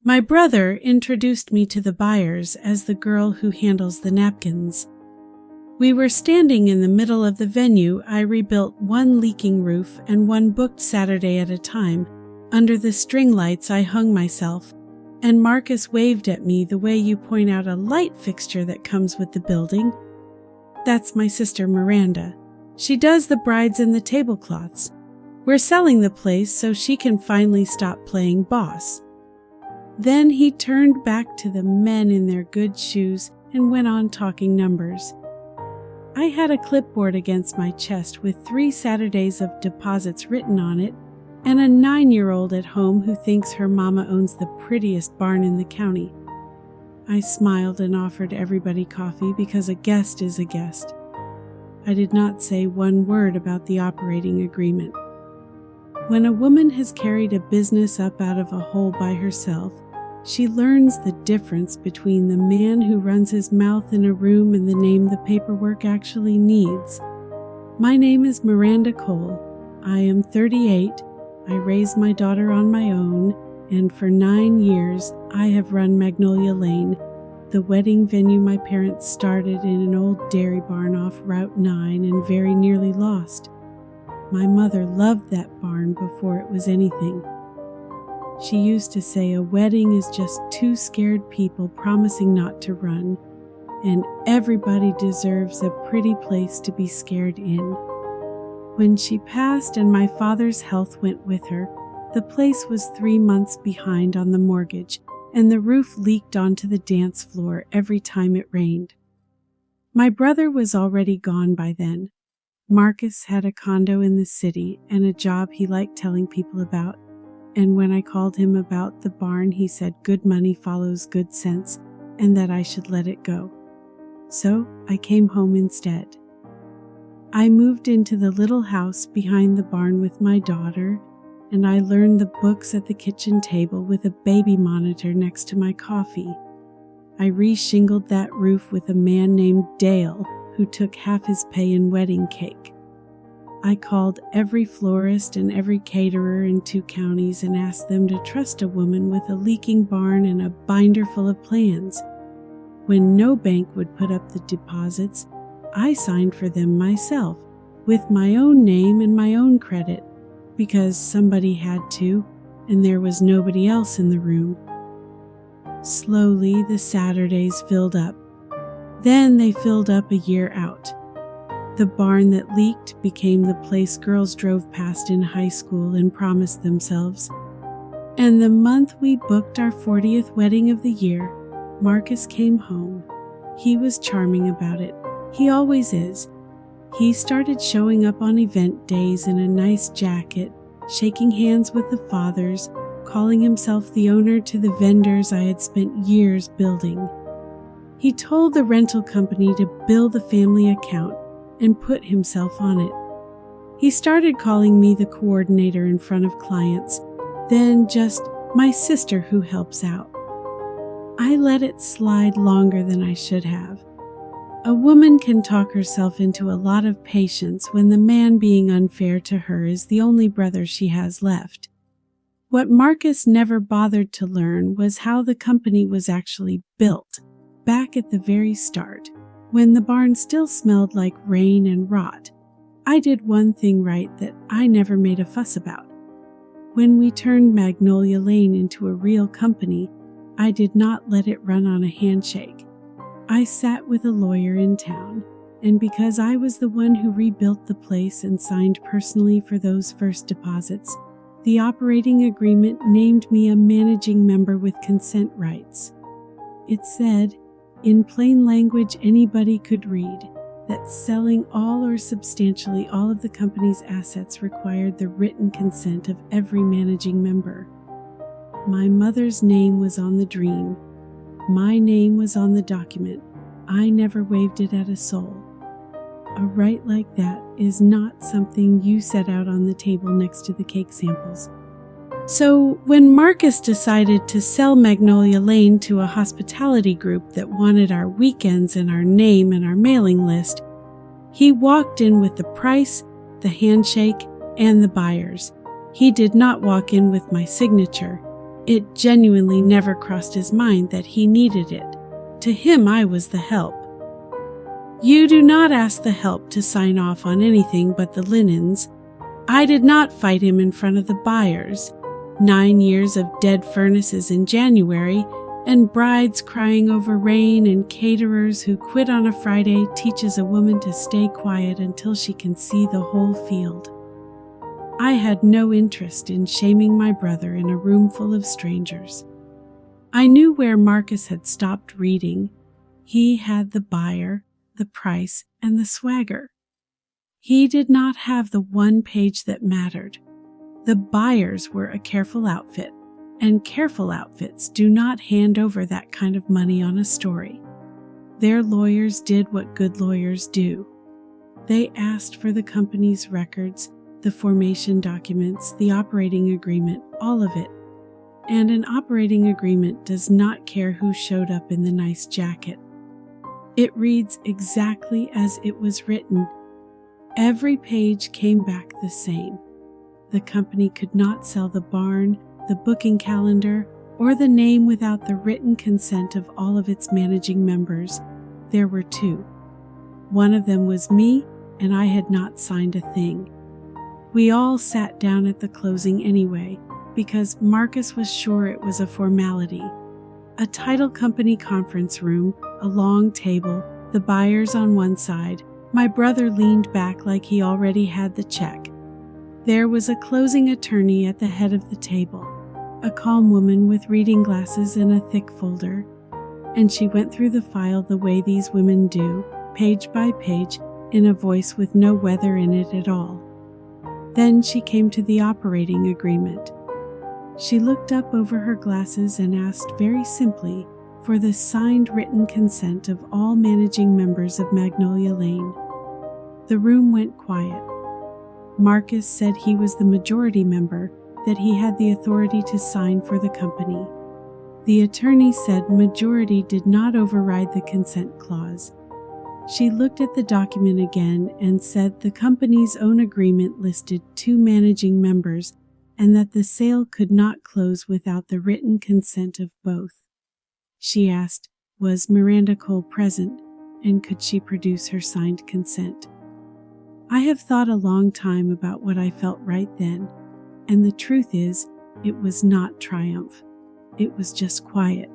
My brother introduced me to the buyers as the girl who handles the napkins. We were standing in the middle of the venue. I rebuilt one leaking roof and one booked Saturday at a time. Under the string lights I hung myself, and Marcus waved at me the way you point out a light fixture that comes with the building. That's my sister Miranda. She does the brides and the tablecloths. We're selling the place so she can finally stop playing boss. Then he turned back to the men in their good shoes and went on talking numbers. I had a clipboard against my chest with 3 Saturdays of deposits written on it, and a 9-year-old at home who thinks her mama owns the prettiest barn in the county. I smiled and offered everybody coffee because a guest is a guest. I did not say one word about the operating agreement. When a woman has carried a business up out of a hole by herself, she learns the difference between the man who runs his mouth in a room and the name the paperwork actually needs. My name is Miranda Cole. I am 38. I raised my daughter on my own, and for 9 years I have run Magnolia Lane, the wedding venue my parents started in an old dairy barn off Route 9 and very nearly lost. My mother loved that barn before it was anything. She used to say a wedding is just 2 scared people promising not to run, and everybody deserves a pretty place to be scared in. When she passed and my father's health went with her, the place was 3 months behind on the mortgage, and the roof leaked onto the dance floor every time it rained. My brother was already gone by then. Marcus had a condo in the city and a job he liked telling people about, and when I called him about the barn, he said good money follows good sense and that I should let it go. So I came home instead. I moved into the little house behind the barn with my daughter, and I learned the books at the kitchen table with a baby monitor next to my coffee. I re-shingled that roof with a man named Dale who took half his pay in wedding cake. I called every florist and every caterer in 2 counties and asked them to trust a woman with a leaking barn and a binder full of plans. When no bank would put up the deposits, I signed for them myself, with my own name and my own credit, because somebody had to, and there was nobody else in the room. Slowly, the Saturdays filled up. Then they filled up a year out. The barn that leaked became the place girls drove past in high school and promised themselves. And the month we booked our 40th wedding of the year, Marcus came home. He was charming about it. He always is. He started showing up on event days in a nice jacket, shaking hands with the fathers, calling himself the owner to the vendors I had spent years building. He told the rental company to bill the family account and put himself on it. He started calling me the coordinator in front of clients, then just my sister who helps out. I let it slide longer than I should have. A woman can talk herself into a lot of patience when the man being unfair to her is the only brother she has left. What Marcus never bothered to learn was how the company was actually built, back at the very start, when the barn still smelled like rain and rot. I did one thing right that I never made a fuss about. When we turned Magnolia Lane into a real company, I did not let it run on a handshake. I sat with a lawyer in town, and because I was the one who rebuilt the place and signed personally for those first deposits, the operating agreement named me a managing member with consent rights. It said, in plain language anybody could read, that selling all or substantially all of the company's assets required the written consent of every managing member. My mother's name was on the dream. My name was on the document. I never waved it at a soul. A right like that is not something you set out on the table next to the cake samples. So when Marcus decided to sell Magnolia Lane to a hospitality group that wanted our weekends and our name and our mailing list, he walked in with the price, the handshake, and the buyers. He did not walk in with my signature, It genuinely never crossed his mind that he needed it. To him, I was the help. You do not ask the help to sign off on anything but the linens. I did not fight him in front of the buyers. 9 years of dead furnaces in January, and brides crying over rain and caterers who quit on a Friday teaches a woman to stay quiet until she can see the whole field. I had no interest in shaming my brother in a room full of strangers. I knew where Marcus had stopped reading. He had the buyer, the price, and the swagger. He did not have the one page that mattered. The buyers were a careful outfit, and careful outfits do not hand over that kind of money on a story. Their lawyers did what good lawyers do. They asked for the company's records, the formation documents, the operating agreement, all of it. And an operating agreement does not care who showed up in the nice jacket. It reads exactly as it was written. Every page came back the same. The company could not sell the barn, the booking calendar, or the name without the written consent of all of its managing members. There were 2. One of them was me, and I had not signed a thing. We all sat down at the closing anyway, because Marcus was sure it was a formality. A title company conference room, a long table, the buyers on one side. My brother leaned back like he already had the check. There was a closing attorney at the head of the table, a calm woman with reading glasses and a thick folder, and she went through the file the way these women do, page by page, in a voice with no weather in it at all. Then she came to the operating agreement. She looked up over her glasses and asked very simply for the signed written consent of all managing members of Magnolia Lane. The room went quiet. Marcus said he was the majority member, that he had the authority to sign for the company. The attorney said majority did not override the consent clause. She looked at the document again and said the company's own agreement listed 2 managing members and that the sale could not close without the written consent of both. She asked, was Miranda Cole present, and could she produce her signed consent? I have thought a long time about what I felt right then, and the truth is, it was not triumph. It was just quiet.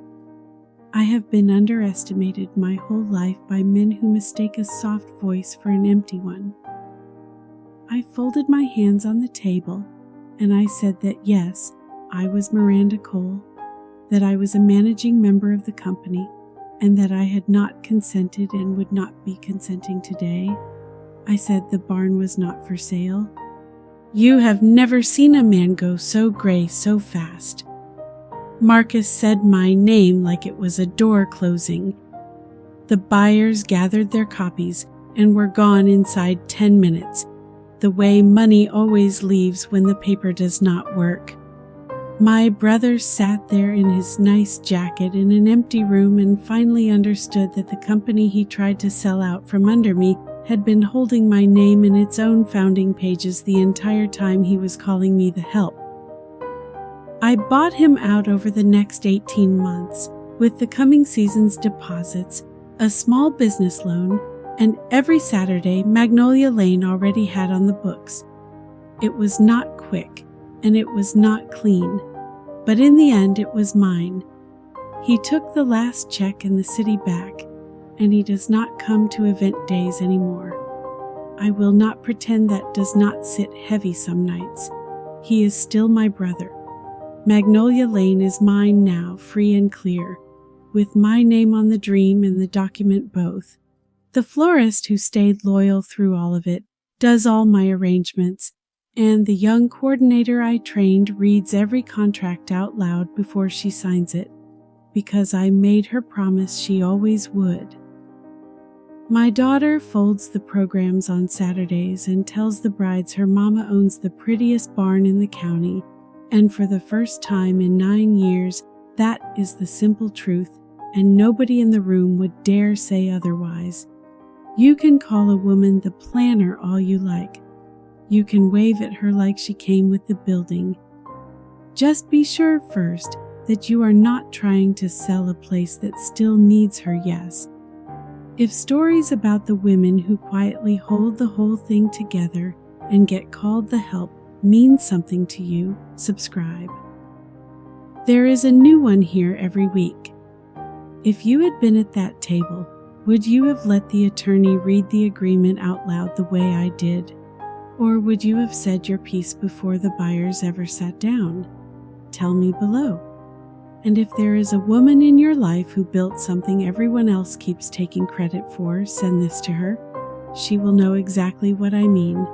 I have been underestimated my whole life by men who mistake a soft voice for an empty one. I folded my hands on the table, and I said that yes, I was Miranda Cole, that I was a managing member of the company, and that I had not consented and would not be consenting today. I said the barn was not for sale. You have never seen a man go so gray so fast. Marcus said my name like it was a door closing. The buyers gathered their copies and were gone inside 10 minutes, the way money always leaves when the paper does not work. My brother sat there in his nice jacket in an empty room and finally understood that the company he tried to sell out from under me had been holding my name in its own founding pages the entire time he was calling me the help. I bought him out over the next 18 months, with the coming season's deposits, a small business loan, and every Saturday Magnolia Lane already had on the books. It was not quick, and it was not clean, but in the end it was mine. He took the last check in the city back, and he does not come to event days anymore. I will not pretend that does not sit heavy some nights. He is still my brother. Magnolia Lane is mine now, free and clear, with my name on the dream and the document both. The florist who stayed loyal through all of it does all my arrangements, and the young coordinator I trained reads every contract out loud before she signs it, because I made her promise she always would. My daughter folds the programs on Saturdays and tells the brides her mama owns the prettiest barn in the county, and for the first time in 9 years, that is the simple truth, and nobody in the room would dare say otherwise. You can call a woman the planner all you like. You can wave at her like she came with the building. Just be sure first that you are not trying to sell a place that still needs her yes. If stories about the women who quietly hold the whole thing together and get called the help mean something to you, subscribe. There is a new one here every week. If you had been at that table, would you have let the attorney read the agreement out loud the way I did? Or would you have said your piece before the buyers ever sat down? Tell me below. And if there is a woman in your life who built something everyone else keeps taking credit for, send this to her. She will know exactly what I mean.